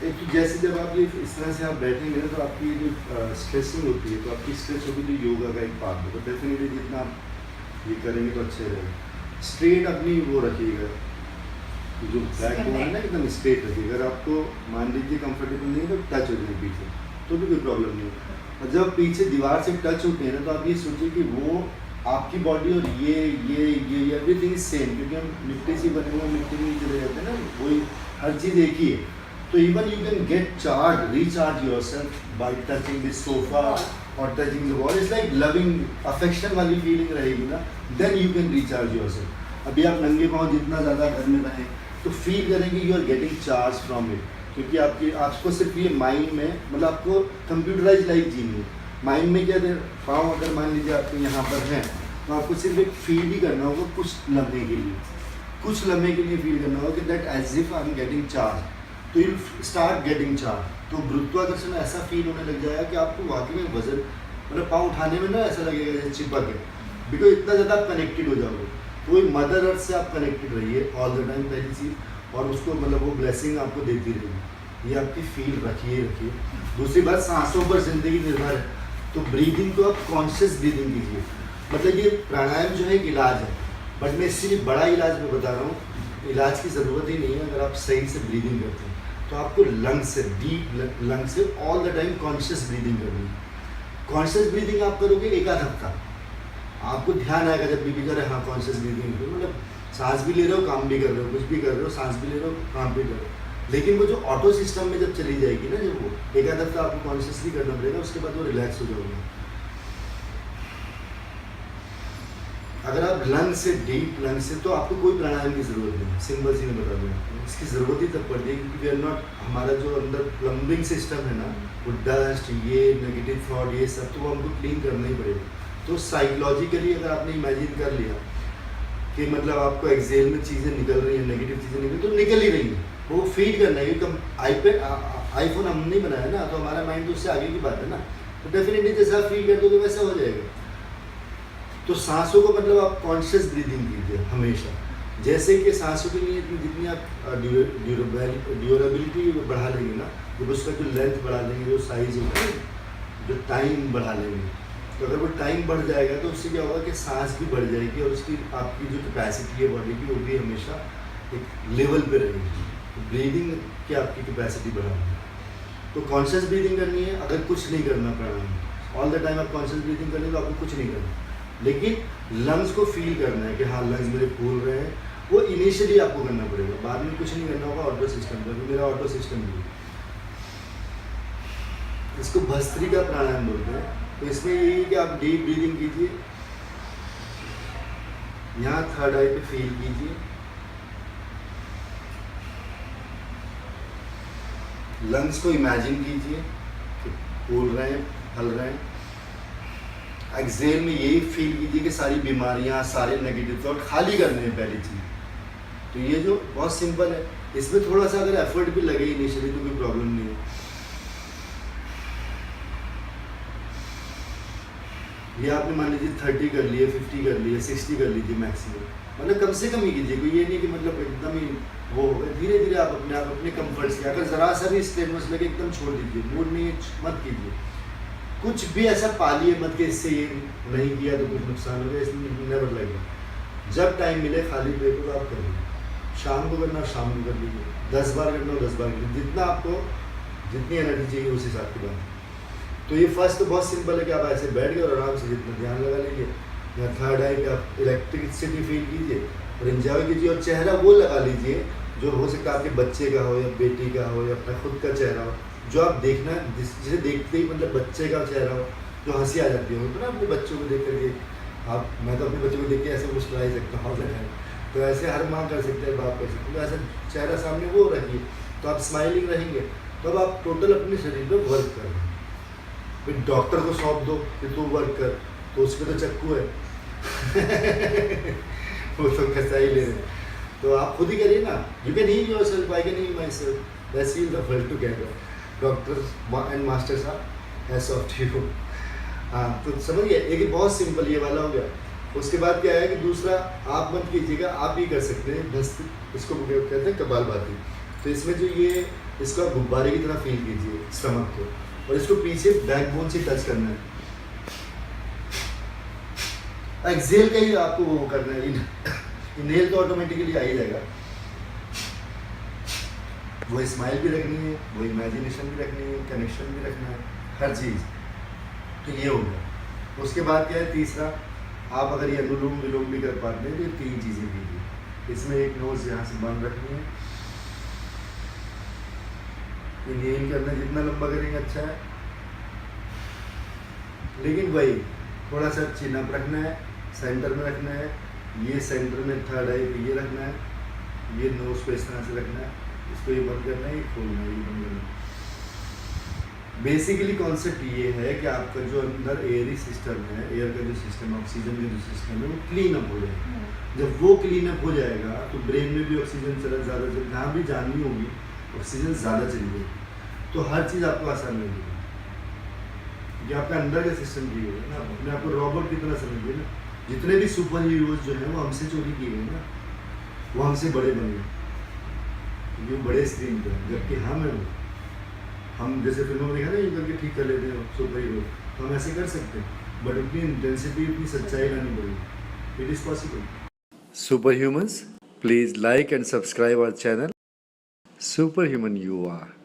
एक तो जैसे जब आप ये इस तरह से आप बैठेंगे ना, तो आपकी जो स्ट्रेचिंग होती है, तो आपकी स्ट्रेच होगी, तो योगा का एक पार्ट होगा। डेफिनेटली जितना आप ये करेंगे तो अच्छे रहेगा। स्ट्रेट अपनी वो रखिएगा, जो बैक बोन है ना एकदम स्ट्रेट रखिएगा। अगर आपको मान लीजिए कंफर्टेबल नहीं है तो टच हो जाए पीछे, तो भी कोई प्रॉब्लम नहीं है। और जब पीछे दीवार से टच होते हैं ना, तो आप ये सोचिए कि वो आपकी बॉडी और ये एवरीथिंग इज सेम, क्योंकि हम मिट्टी से बने हुए, मिट्टी में चले जाते हैं ना, वही हर चीज़ एक ही है। तो even you can get charge, recharge yourself by touching this sofa और touching the wall. It's like loving, affection वाली फीलिंग रहेगी ना, then you can recharge yourself. अभी आप नंगे पाँव जितना ज़्यादा घर में रहें तो फील करेंगे you are getting charge from it, क्योंकि आपको सिर्फ ये माइंड में, मतलब आपको कंप्यूटराइज लाइफ जीनी है। माइंड में क्या है, पाँव अगर मान लीजिए आपके यहाँ पर हैं, तो आपको सिर्फ एक फील ही करना होगा कुछ लम्हे के लिए, कुछ लम्हे के लिए फील करना होगा कि that as if I am getting charge, तो यू स्टार्ट गेटिंग चार्ज। तो गुरुत्वाकर्षण ऐसा फील होने लग जाएगा कि आपको वाकई में वजन, मतलब पाँव उठाने में ना ऐसा लगेगा जैसे चिपक है, बिकॉज इतना ज़्यादा आप कनेक्टेड हो जाओगे। तो वही मदर अर्थ से आप कनेक्टेड रहिए ऑल द टाइम, पहली चीज़, और उसको मतलब वो ब्लेसिंग आपको देती रहेगी। ये आपकी फील रखिए। दूसरी बात, सांसों पर ज़िंदगी निर्भर है, तो ब्रीदिंग को आप कॉन्शियस ब्रीदिंग कीजिए। मतलब ये प्राणायाम जो है एक इलाज है, बट मैं इससे भी बड़ा इलाज मैं बता रहा हूँ। इलाज की ज़रूरत ही नहीं है अगर आप सही से ब्रीदिंग करते हैं। तो आपको लंग से, डीप लंग से all the time conscious breathing करनी है। कॉन्शियस ब्रीदिंग आप करोगे एक आध हफ्ता, आपको ध्यान आएगा जब भी करे, हाँ कॉन्शियस ब्रीदिंग करो, मतलब सांस भी ले रहे हो, काम भी कर रहे हो, कुछ भी कर रहे हो, सांस भी ले रहे हो, काम भी कर रहे हो। लेकिन वो जो ऑटो सिस्टम में जब चली जाएगी ना, जब वो एक आध हफ्ता आपको कॉन्शियसली करना पड़ेगा, उसके बाद वो रिलैक्स हो जाओगे। अगर आप लंग से, डीप लंग से, तो आपको कोई प्राणायाम की जरूरत नहीं है। सिंपल सी मैं बता दूँ आपको, इसकी ज़रूरत ही तब पड़ती है क्योंकि वी आर नॉट, हमारा जो अंदर प्लम्बिंग सिस्टम है ना, वो डस्ट, ये नेगेटिव थॉट, ये सब, तो वो हमको क्लीन करना ही पड़ेगा। तो साइकोलॉजिकली अगर आपने इमेजिन कर लिया कि मतलब आपको एक्सेल में चीज़ें निकल रही हैं, नेगेटिव चीज़ें निकल, तो निकल ही रही हैं, वो फीड करना है। क्योंकि आईफोन हम नहीं बनाया ना, तो हमारा माइंड तो उससे आगे की बात है ना, तो डेफिनेटली जैसा आप फील कर दोगे वैसा हो जाएगा। तो सांसों को मतलब आप कॉन्शियस ब्रीदिंग कीजिए हमेशा। जैसे कि सांसों के लिए जितनी आप ड्यूरेबिलिटी बढ़ा लेंगे ना, जब उसका जो लेंथ बढ़ा लेंगे, जो साइज होगा, जो टाइम बढ़ा लेंगे, तो अगर वो टाइम बढ़ जाएगा तो उससे क्या होगा कि सांस भी बढ़ जाएगी और उसकी आपकी जो कैपेसिटी है बॉडी की, वो भी हमेशा एक लेवल पे रहेगी। तो ब्रीदिंग की आपकी कैपेसिटी बढ़ानी है, तो कॉन्शियस ब्रीदिंग करनी है। अगर कुछ नहीं करना प्राणायाम, ऑल द टाइम आप कॉन्शियस ब्रीदिंग करेंगे तो आपको कुछ नहीं करना, लेकिन लंग्स को फील करना है कि हाँ लंग्स मेरे फूल रहे हैं, वो इनिशियली आपको करना पड़ेगा, बाद में कुछ नहीं करना होगा। ऑटो सिस्टम पर, मेरा ऑटो सिस्टम भी, इसको भस्त्रिका प्राणायाम बोलते हैं। तो इसमें यही है कि आप डीप ब्रीदिंग कीजिए, यहाँ थर्ड आई पे फील कीजिए, लंग्स को इमेजिन कीजिए कि फूल रहे हैं, फल रहे हैं। एक्सेल में यही फील कीजिए कि सारी बीमारियां, सारे नेगेटिव थॉट खाली करने हैं पहली चीज़। तो ये जो बहुत सिंपल है, इसमें थोड़ा सा अगर एफर्ट भी लगे इनिशियली तो कोई प्रॉब्लम नहीं है। ये आपने मान लीजिए 30 कर लिए, 50 कर लिए, 60 कर लीजिए मैक्सिमम, मतलब कम से कम ही कीजिए। कोई ये नहीं कि मतलब एकदम ही वो होगा, धीरे धीरे आप अपने कंफर्ट से, अगर ज़रा सा भी स्टेटमेंट्स लगे एकदम छोड़ दीजिए, मूड नहीं मत कीजिए। कुछ भी ऐसा पालिए मत कि इससे ये नहीं किया तो कुछ नुकसान हो गया, इसलिए नेवर लगेगा। जब टाइम मिले खाली पेट को आप कर लीजिए, शाम को करना शाम को कर लीजिए, 10 बार करना 10 बार कर लीजिए, जितना आपको जितनी एनर्जी चाहिए उस हिसाब की बात। तो ये फर्स्ट तो बहुत सिंपल है कि आप ऐसे बैठ गए और आराम से जितना ध्यान लगा लीजिए। या थर्ड आई कि आप इलेक्ट्रिसिटी फील कीजिए और एंजॉय कीजिए, और चेहरा वो लगा लीजिए जो हो सकता है आपके बच्चे का हो या बेटी का हो या अपना खुद का चेहरा हो, जो आप देखना जिसे देखते ही मतलब बच्चे का चेहरा हो, जो हंसी आ जाती हो तो ना अपने बच्चों को देख करके आप, मैं तो अपने बच्चों को देख के ऐसे मुस्कुरा ही सकता हूँ, तो ऐसे हर माँ कर सकते हैं, बाप कर सकते हैं, तो ऐसा चेहरा सामने वो रखिए तो आप स्माइलिंग रहेंगे। तो अब आप टोटल अपने शरीर पर वर्क कर रहे हैं। फिर डॉक्टर को सौंप दो कि तू वर्क कर, तो उस पर तो चक्कू है वो तो कैसा ही ले रहे हैं, तो आप खुद ही करिए ना। You can heal yourself, I can heal my self, let's heal the world together. Doctors and masters are as of you. हाँ, तो समझिए, एक बहुत सिंपल ये वाला हो गया। उसके बाद क्या है कि दूसरा आप मत कीजिएगा, आप ही कर सकते हैं, बस इसको कहते हैं कपालभाति। तो इसमें जो ये इसको आप गुब्बारे की तरह फील कीजिए स्टमक को, और इसको पीछे बैकबोन से टच करना है। एक्सेल का ही आपको वो करना है, इनहेल तो ऑटोमेटिकली आ ही जाएगा। वो स्माइल भी रखनी है, वो इमेजिनेशन भी रखनी है, कनेक्शन भी रखना है, हर चीज़। तो ये हो गया। उसके बाद क्या है तीसरा, आप अगर ये अनुलोम विलोम भी कर पाते हैं तो ये 3 चीज़ें कीजिए। इसमें एक नोज यहाँ से बंद रखनी है, इनहेल करना जितना लंबा करेंगे अच्छा है, लेकिन वही थोड़ा सा चिन अप रखना है, सेंटर में रखना है, ये सेंटर में थर्ड आई पे ये रखना है, ये नोज को इस तरह से रखना है, इसको ये बंद करना है, ये खोलना है, ये बंद करना है। बेसिकली कॉन्सेप्ट ये है कि आपका जो अंदर एयरी सिस्टम है, एयर का जो सिस्टम, ऑक्सीजन का जो सिस्टम है, वो क्लीन अप हो जाएगा। जब वो क्लीन अप हो जाएगा तो ब्रेन में भी ऑक्सीजन ज़्यादा चल, जहाँ भी जाननी होगी ऑक्सीजन ज़्यादा चलिए, तो हर चीज़ आपको आसान लगेगी। क्योंकि आपका अंदर का सिस्टम ठीक है ना, अपने आपको रॉबोट की तरह समझिए ना। जितने भी सुपर हीरोज जो हैं वो हमसे चोरी किए गए ना, वो हमसे बड़े बन गए क्योंकि वो बड़े स्क्रीन पे हैं, जबकि हम जैसे फिल्मों में देखा ना, यूँ करके ठीक कर लेते हैं सुपर हीरो, तो हम ऐसे कर सकते हैं, बट उतनी इंटेंसिटी, उतनी सच्चाई लानी पड़ेगी। It is possible. Super humans, please like and subscribe our channel. Super human you are.